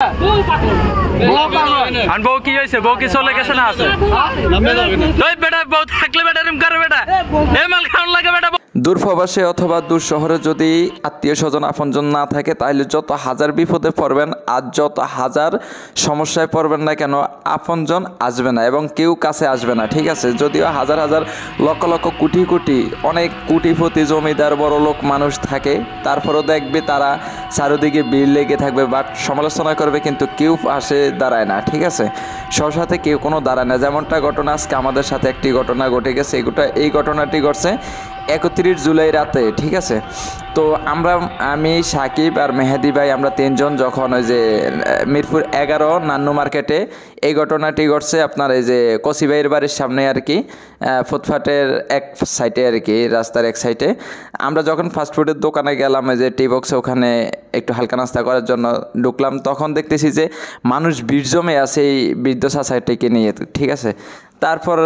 আর বউ কি হয়েছে? বউ কি চলে গেছে না আছে? বেটা বউ থাকলে বেটা এরকম করে বেটা মাল খাওয়ান লাগে বেটা। দূর প্রবাসে অথবা দূর শহরে যদি আত্মীয় স্বজন আপনজন না থাকে তাহলে যত হাজার বিপদে পড়বেন আর যত হাজার সমস্যায় পড়বেন না কেন আপনজন আসবে না এবং কেউ কাছে আসবে না, ঠিক আছে? যদিও হাজার হাজার লক্ষ লক্ষ কোটি কোটি অনেক কোটিপতি জমিদার বড় লোক মানুষ থাকে, তারপরেও দেখবে তারা চারিদিকে ভিড় লেগে থাকবে, বাট সমালোচনা করবে কিন্তু কেউ পাশে দাঁড়ায় না, ঠিক আছে? সব সাথে কেউ কোনো দাঁড়ায় না। যেমনটা ঘটনা আজকে আমাদের সাথে একটি ঘটনা ঘটে গেছে, এই ঘটনাটি ঘটছে 31 জুলাই রাতে, ঠিক আছে? তো আমি সাকিব আর মেহেদি ভাই আমরা তিনজন যখন ওই যে মিরপুর 11 নান্নু মার্কেটে এই ঘটনাটি ঘটছে আপনার এই যে কসি ভাইয়ের বাড়ির সামনে আর কি, ফুটপাতের এক সাইডে আর কি, রাস্তার এক সাইডে আমরা যখন ফাস্টফুডের দোকানে গেলাম ওই যে টি বক্সে, ওখানে একটু হালকা নাস্তা করার জন্য ঢুকলাম, তখন দেখতেছি যে মানুষ ভিড় জমে আছে এই বৃদ্ধ সোসাইটিকে নিয়ে, ঠিক আছে? তারপর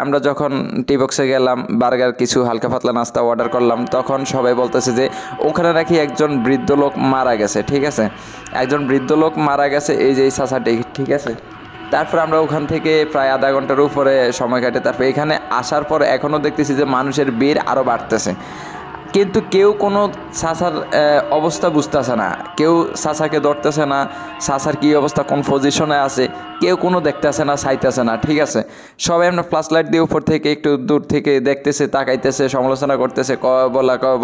আমরা যখন টি বক্সে গেলাম বার্গার কিছু হালকা পাতলা নাস্তা অর্ডার করলাম, তখন সবাই বলতেছে যে ওখানে নাকি একজন বৃদ্ধ লোক মারা গেছে, ঠিক আছে? একজন বৃদ্ধ লোক মারা গেছে এই যে এই সোসাইটি, ঠিক আছে? তারপর আমরা ওখান থেকে প্রায় আধা ঘন্টার উপরে সময় কাটে তারপর এখানে আসার পর এখনও দেখতেছি যে মানুষের ভিড় আরও বাড়তেছে, কিন্তু কেউ কোনো চাচার অবস্থা বুঝতেছে না, কেউ চাচাকে ধরতেছে না, চাচার কী অবস্থা কোন পজিশনে আছে কেউ কোনো দেখতেছে না, চাইতেছে না, ঠিক আছে? সবাই আমরা ফ্ল্যাশ লাইট দিয়ে উপর থেকে একটু দূর থেকে দেখতেছে, তাকাইতেছে, সমালোচনা করতেছে,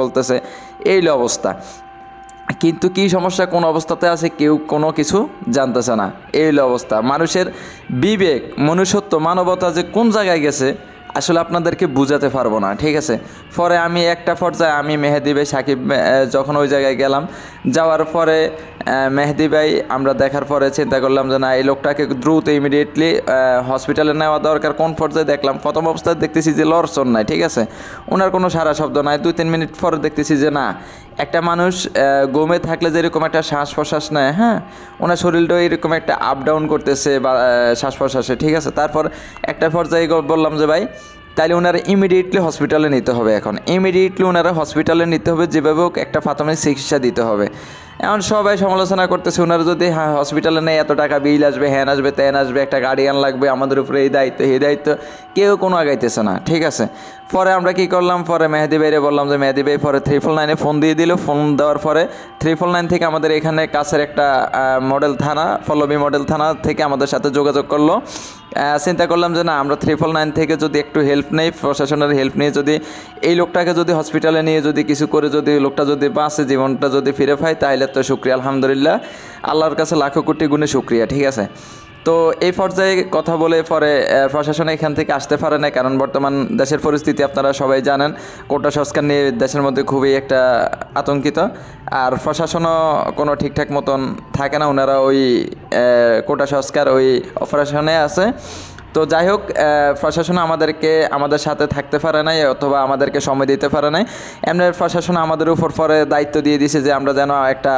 বলতেছে, এই অবস্থা। কিন্তু কী সমস্যা কোন অবস্থাতে আছে কেউ কোনো কিছু জানতেছে না, এই অবস্থা। মানুষের বিবেক, মনুষ্যত্ব, মানবতা যে কোন জায়গায় গেছে আসলে আপনাদেরকে বুঝাতে পারবো না, ঠিক আছে? পরে আমি একটা পর্যায়ে আমি মেহেদি ভাই সাকিব যখন ওই জায়গায় গেলাম, যাওয়ার পরে মেহেদি ভাই আমরা দেখার পরে চিন্তা করলাম যে না এই লোকটাকে দ্রুত ইমিডিয়েটলি হসপিটালে নেওয়া দরকার। কোন পর্যায়ে দেখলাম প্রথম অবস্থায় দেখতেছি যে লড়চড় নাই, ঠিক আছে? ওনার কোনো সারা শব্দ নাই। 2-3 মিনিট পরে দেখতেছি যে না, একটা মানুষ ঘুমে থাকলে যেরকম একটা শ্বাস প্রশ্বাস নেয়, হ্যাঁ, ওনার শরীরটাও এরকম একটা আপ ডাউন করতেছে বা শ্বাস প্রশ্বাসে, ঠিক আছে? তারপর একটা পর্যায়ে বললাম যে ভাই তাইলে ওনারা ইমিডিয়েটলি হসপিটালে নিতে হবে, এখন ইমিডিয়েটলি ওনারা হসপিটালে নিতে হবে, যেভাবে হোক একটা প্রাথমিক চিকিৎসা দিতে হবে। এখন সবাই সমালোচনা করতেছে ওনারা যদি হসপিটালে নেই এত টাকা বিল আসবে, হ্যান আসবে, ত্যান আসবে, একটা গার্ডিয়ান লাগবে, আমাদের উপরে এই দায়িত্ব কেউ কোনো আগাইতেছে না, ঠিক আছে? পরে আমরা কি করলাম, পরে মেহেদি ভাইরে বললাম যে মেহেদি ভাই, পরে 999-এ ফোন দিয়ে দিল। ফোন দেওয়ার পরে 999 থেকে আমাদের এখানে কাছের একটা মডেল থানা, পল্লবী মডেল থানা থেকে আমাদের সাথে যোগাযোগ করলো। চিন্তা করলাম যে না আমরা 999 থেকে যদি একটু হেল্প নেই, প্রশাসনের হেল্প নিয়ে যদি এই লোকটাকে যদি হসপিটালে নিয়ে যদি কিছু করে যদি লোকটা যদি বাঁচে, জীবনটা যদি ফিরে পায়, তাহলে তো শুক্রিয়া, আলহামদুলিল্লাহ, আল্লাহর কাছে লাখো কোটি গুণে শুক্রিয়া, ঠিক আছে? তো এই পর্যায়ে কথা বলে পরে প্রশাসন এখান থেকে আসতে পারে না, কারণ বর্তমান দেশের পরিস্থিতি আপনারা সবাই জানেন, কোটা সংস্কার নিয়ে দেশের মধ্যে খুবই একটা আতঙ্কিত, আর প্রশাসনও কোনো ঠিকঠাক মতন থাকে না, ওনারা ওই কোটা সংস্কার ওই অপারেশনে আছে। তো যাই হোক, প্রশাসন আমাদের সাথে থাকতে পারে নাই অথবা আমাদেরকে সময় দিতে পারে নাই। এমনি প্রশাসন আমাদের উপর পরে দায়িত্ব দিয়ে দিছে যে আমরা যেন একটা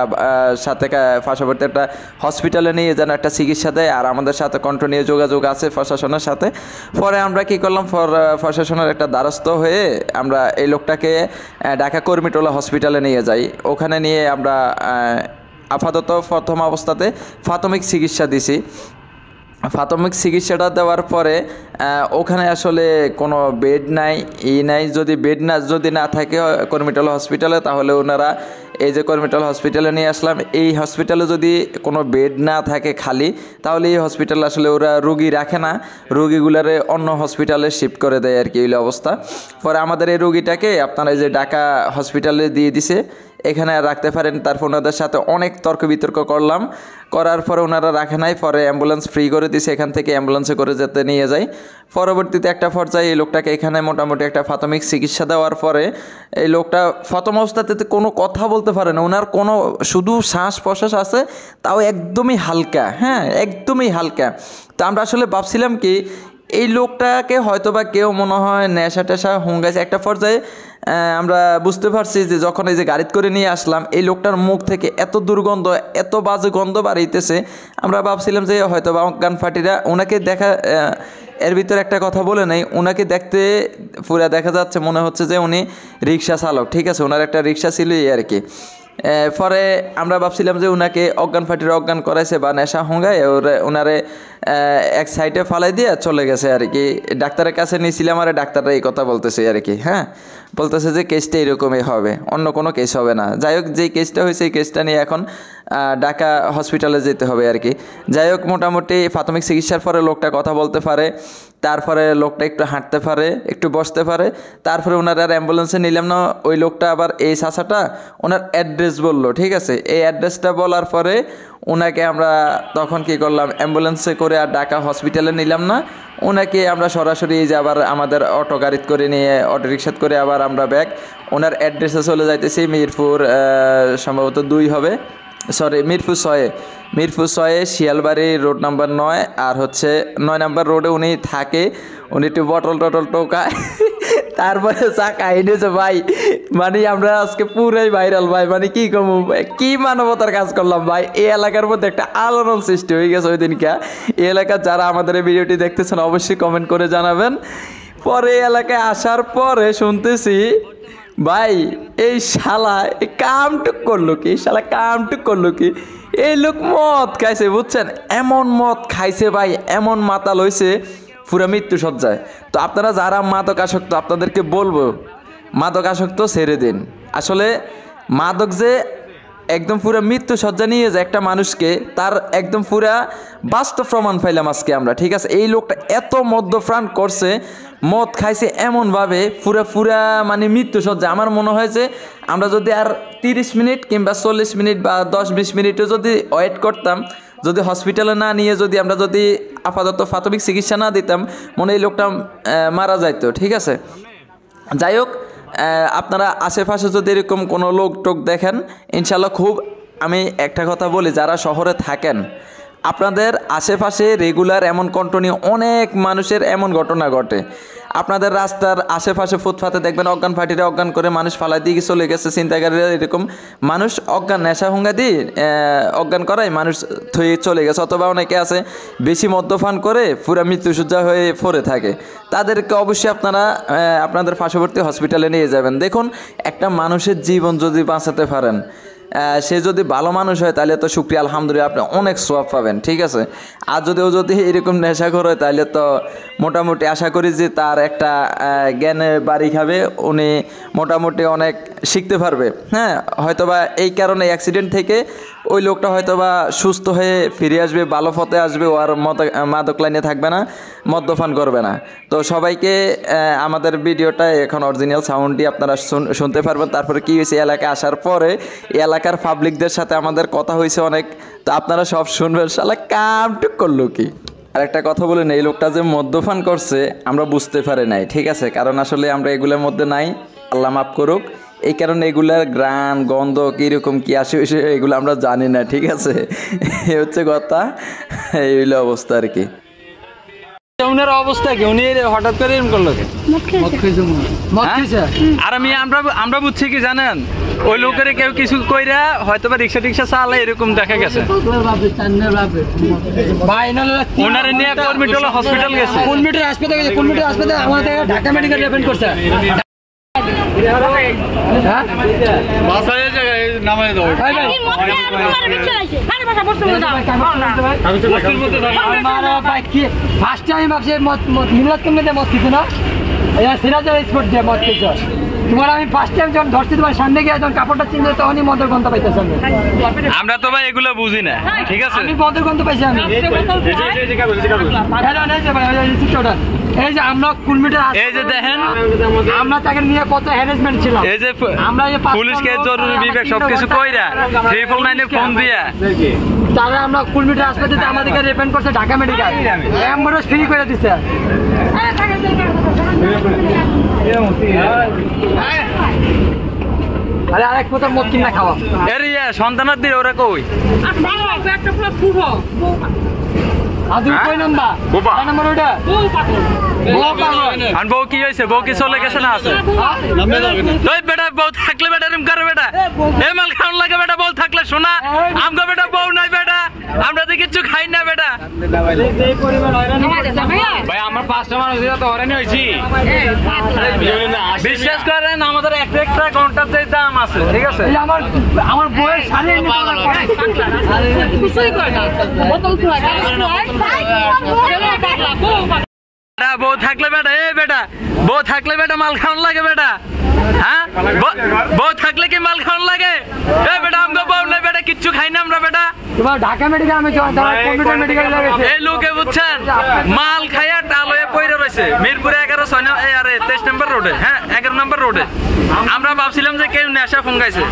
সাথে পার্শ্ববর্তী একটা হসপিটালে নিয়ে যেন একটা চিকিৎসা দেয়, আর আমাদের সাথে কন্টিনিউ যোগাযোগ আছে প্রশাসনের সাথে। পরে আমরা কি করলাম, প্রশাসনের একটা দ্বারস্থ হয়ে আমরা এই লোকটাকে ঢাকা কর্মীটোলা হসপিটালে নিয়ে যাই। ওখানে নিয়ে আমরা আপাতত প্রথম অবস্থাতে প্রাথমিক চিকিৎসা দিছি। প্রাথমিক চিকিৎসাটা দেওয়ার পরে ওখানে আসলে কোনো বেড নাই, যদি না থাকে কর্মীটোলা হসপিটালে, তাহলে ওনারা এই যে কর্মীটোলা হসপিটালে নিয়ে আসলাম। এই হসপিটালে যদি কোনো বেড না থাকে খালি, তাহলে এই হসপিটালে আসলে ওরা রুগী রাখে না, রুগীগুলারে অন্য হসপিটালে শিফট করে দেয় আর কি, এই অবস্থা। পরে আমাদের এই রুগীটাকে আপনারা এই যে ঢাকা হসপিটালে দিয়ে দিছে, এখানে রাখতে পারেন। তারপর ওনাদের সাথে অনেক তর্ক বিতর্ক করার পরে ওনারা রাখে নাই, পরে অ্যাম্বুলেন্স ফ্রি করে দিছে, এখান থেকে অ্যাম্বুলেন্সে করে যেতে নিয়ে যায়। পরবর্তীতে একটা পর্যায়ে এই লোকটাকে এখানে মোটামুটি একটা প্রাথমিক চিকিৎসা দেওয়ার পরে এই লোকটা প্রথম অবস্থাতে কোনো কথা বলতে পারে না, ওনার কোনো শুধু শ্বাস প্রশ্বাস আছে, তাও একদমই হালকা, হ্যাঁ, একদমই হালকা। তো আমরা আসলে ভাবছিলাম কি এই লোকটাকে হয়তোবা কেউ মনে হয় নেশা টেশা হুঙ্গাইছে। একটা পর্যায়ে আমরা বুঝতে পারছি যে যখন এই যে গাড়িতে করে নিয়ে আসলাম, এই লোকটার মুখ থেকে এত দুর্গন্ধ, এত বাজে গন্ধ বাড়িতেছে, আমরা ভাবছিলাম যে হয়তোবা অজ্ঞান ফাটিরা ওনাকে দেখা, এর ভিতরে একটা কথা বলে নেই, ওনাকে দেখতে পুরা দেখা যাচ্ছে মনে হচ্ছে যে উনি রিক্সা চালক, ঠিক আছে? ওনার একটা রিক্সা ছিল আর কি। পরে আমরা ভাবছিলাম যে উনাকে অজ্ঞান ফাটিয়ে অজ্ঞান করাইছে বা নেশা হঙ্গায় ওনারে এক সাইডে ফালাই দিয়ে চলে গেছে আর কি। ডাক্তারের কাছে নিয়েছিলাম আর ডাক্তাররা এই কথা বলতেছে আর কি, হ্যাঁ, বলতেছে যে কেসটা এরকমই হবে, অন্য কোনো কেস হবে না। যাই হোক, যেই কেসটা হয়েছে এই কেসটা নিয়ে এখন ঢাকা হসপিটালে যেতে হবে আর কি। যাই হোক, মোটামুটি প্রাথমিক চিকিৎসার পরে লোকটা কথা বলতে পারে, তারপরে লোকটা একটু হাঁটতে পারে, একটু বসতে পারে। তারপরে ওনার আর অ্যাম্বুলেন্সে নিলাম না, ওই লোকটা আবার এই চাচাটা ওনার অ্যাড্রেস বললো, ঠিক আছে। এই অ্যাড্রেসটা বলার পরে ওনাকে আমরা তখন কি করলাম, অ্যাম্বুলেন্সে করে আর ঢাকা হসপিটালে নিলাম না, ওনাকে আমরা সরাসরি যে আবার আমাদের অটো গাড়িত করে নিয়ে অটো রিক্সাত করে আবার আমরা ব্যাগ ওনার অ্যাড্রেসে চলে যাইতেছি। মিরপুর সম্ভবত 2 হবে, sorry Mirpur 6 Shialbari road number 9 আর হচ্ছে 9 নাম্বার রোডে উনি থাকে। উনি একটু বটল টোকায় তারপরে চা খাইনিয়েছে ভাই। মানে আমরা আজকে পুরাই ভাইরাল ভাই, মানে কি কম, কি মানবতার কাজ করলাম ভাই। এই এলাকার মধ্যে একটা আলোড়ন সৃষ্টি হয়ে গেছে ওই দিনকে। এই এলাকার যারা আমাদের এই ভিডিওটি দেখতেছেন অবশ্যই কমেন্ট করে জানাবেন। পরে এই এলাকায় আসার পরে শুনতেছি ভাই এই শালা কামটুক করলো কি, শালা কামটুক করলো কি, এই লোক মদ খাইছে বুঝছেন, এমন মদ খাইছে ভাই, এমন মাতাল হয়েছে পুরা মৃত্যু সজ্জায়। তো আপনারা যারা মাদক আসক্ত, আপনাদেরকে বলবো মাদক আসক্ত ছেড়ে দিন। আসলে মাদক যে একদম পুরা মৃত্যু সজ্জা নিয়ে যায় একটা মানুষকে, তার একদম পুরা বাস্তব প্রমাণ পাইলাম আজকে আমরা, ঠিক আছে। এই লোকটা এত মদ্যপান করছে, মদ খাইছে এমনভাবে পুরা মানে মৃত্যু সজ্জা। আমার মনে হয় যে আমরা যদি আর 30 মিনিট কিংবা 40 মিনিট বা 10-20 মিনিটও যদি ওয়েট করতাম, যদি হসপিটালে না নিয়ে যদি আমরা যদি আপাতত প্রাথমিক চিকিৎসা না দিতাম, মনে এই লোকটা মারা যাইতো, ঠিক আছে। যাই হোক, আপনারা আশেপাশে যদি এরকম কোনো লোক টোক দেখেন, ইনশাল্লাহ খুব, আমি একটা কথা বলি, যারা শহরে থাকেন আপনাদের আশেপাশে রেগুলার এমন কন্টিনিউ অনেক মানুষের এমন ঘটনা ঘটে। আপনাদের রাস্তার আশেপাশে ফুটপাতে দেখবেন অজ্ঞান ফাটিরে অজ্ঞান করে মানুষ ফালাই দিয়ে চলে গেছে, চিন্তাকারীরা এরকম মানুষ অজ্ঞান নেশা হুঙ্গা দিয়ে অজ্ঞান করায় মানুষ থয়ে চলে গেছে। অথবা অনেকে আছে বেশি মদ্যপান করে পুরা মৃত্যুসজ্জা হয়ে পড়ে থাকে, তাদেরকে অবশ্যই আপনারা আপনাদের পার্শ্ববর্তী হসপিটালে নিয়ে যাবেন। দেখুন, একটা মানুষের জীবন যদি বাঁচাতে পারেন, সে যদি ভালো মানুষ হয় তাহলে তো শুকরিয়া আলহামদুলিল্লাহ, আপনি অনেক সওয়াব পাবেন, ঠিক আছে। আর যদিও যদি এরকম নেশাখোর হয় তাহলে তো মোটামুটি আশা করি যে তার একটা জ্ঞানে বাড়ি খাবে, উনি মোটামুটি অনেক শিখতে পারবে, হ্যাঁ। হয়তোবা এই কারণে অ্যাক্সিডেন্ট থেকে ওই লোকটা হয়তোবা সুস্থ হয়ে ফিরে আসবে, ভালো পথে আসবে, ও আর মাদক লাইনে থাকবে না, মদ্যপান করবে না। তো সবাইকে আমাদের ভিডিওটা এখন অরিজিনাল সাউন্ডটি আপনারা শুনতে পারবেন। তারপরে কী হয়েছে, এলাকায় আসার পরে এলাকার পাবলিকদের সাথে আমাদের কথা হয়েছে অনেক, তো আপনারা সব শুনবেন। শালা কামটুক করলো কি। আর একটা কথা বলেন, এই লোকটা যে মদ্যপান করছে আমরা বুঝতে পারি নাই, ঠিক আছে, কারণ আসলে আমরা এগুলোর মধ্যে নাই, আল্লাহ মাফ করুক। এই কারণে এগুলার গ্রান গন্ধ কীরকম কী আসে এগুলো আমরা জানি না, ঠিক আছে। এই হচ্ছে কথা, এই হইলো অবস্থা আর কি। উনার অবস্থা কি, উনি হঠাৎ করে এরকম করলো কি? আর আমরা বুঝছি কি জানেন, ওই লোকের কেউ কিছু কইরা হয়তো বা রিক্সা চালায় এরকম দেখা গেছে। ওনারে নিয়ে কর্মীটোলা হসপিটাল গেছে, কোনমিটার হাসপাতাল আমাদের ঢাকা মেডিকেল রেফার করছে। ফার্স্ট টাইম ভাবছি মিলাদ কমিতে মত খেতে না, সিরাজের স্পোর্ট দিয়ে মত খেয়েছ তোমার। আমি ফার্স্ট টাইম যখন ধরছি তোমার সামনে গিয়ে যখন কাপড়টা চিনতে তখনই মদের গন্ধ পাইতেছি। আমরা তো ভাই এগুলো বুঝি না, ঠিক আছে। আমি মদের গন্ধ পাইছি। আমি এই যে আমরা কুলমিটার, এই যে দেখেন আমরা তাকে নিয়ে কত হ্যারাসমেন্ট ছিল, এই যে আমরা পুলিশকে জরুরি বিভাগ সবকিছু কইরা 999 এ ফোন দিয়া তারা আমরা কুলমিটার হাসপাতালে আমাদেরকে রেফার করছে ঢাকা মেডিকেল, অ্যাম্বুলেন্স ফ্রি করে দিছে। আরে আরেক কথা মদ কিনা খাওয়া এর সন্তানার দিয়ে ওরা কই বউ কি হয়েছে, বউ কি চলে গেছে না আছে? বেটা বউ থাকলে বেটা এরম করে বেটা, এ মাল খাওয়ান লাগে বেটা, বউ থাকলে শোনা আমগো বেটা বউ নাই বেটা, আমরা তো কিচ্ছু খাই না বেটা। ভাই আমার 5টা মানুষ তো হরানি হয়েছি বিশ্বাস করেন আমাদের একটা ঘন্টার যে দাম আছে ঠিক আছে এই আমার বউয়ের শাড়ি এনে বউ থাকলে বেটা বেটা বউ থাকলে বেটা মাল খাওয়ান লাগে বেটা হ্যাঁ বউ থাকলে কি মাল খাওয়ান লাগে বেটা আমাকে বউ নাই বেটা কিচ্ছু খাই না আমরা বেটা তোমার ঢাকা মেডিকেল আমি কম্পিউটার মেডিকেল লাগাইছে এই লোকে বুঝছেন মাল খাইয়া টালয়ে পয়রা রয়েছে মিরপুরে 23 নম্বর রোডে হ্যাঁ 11 নম্বর রোডে আমরা ভাবছিলাম যে কেউ নেশা ফুঙ্গাইছে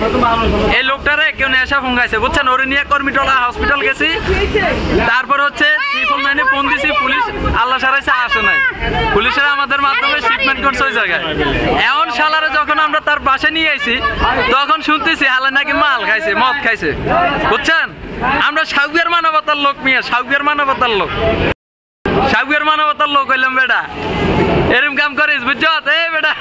এই লোকটারে কেউ নেশা ফুঙ্গাইছে বুঝছেন ওরে নিয়ে কর্মীটলা হসপিটাল গেছি তারপর হচ্ছে 999 ফোন দিছি পুলিশ আল্লাহ সারাইছে আসে নাই পুলিশের আমাদের মাধ্যমে শিপমেন্ট করছে ওই জায়গায় এমন শালারে যখন আমরা তার বাসে নিয়ে আইছি তখন শুনতেছি আল্লাহ নাকি মাল খাইছে মদ খাইছে বুঝছেন আমরা সাউবিয়ার মানবতার লোক মিয়া সাউবিয়ার মানবতার লোক হইলাম বেটা এরম কাম করিস বুঝছ বেটা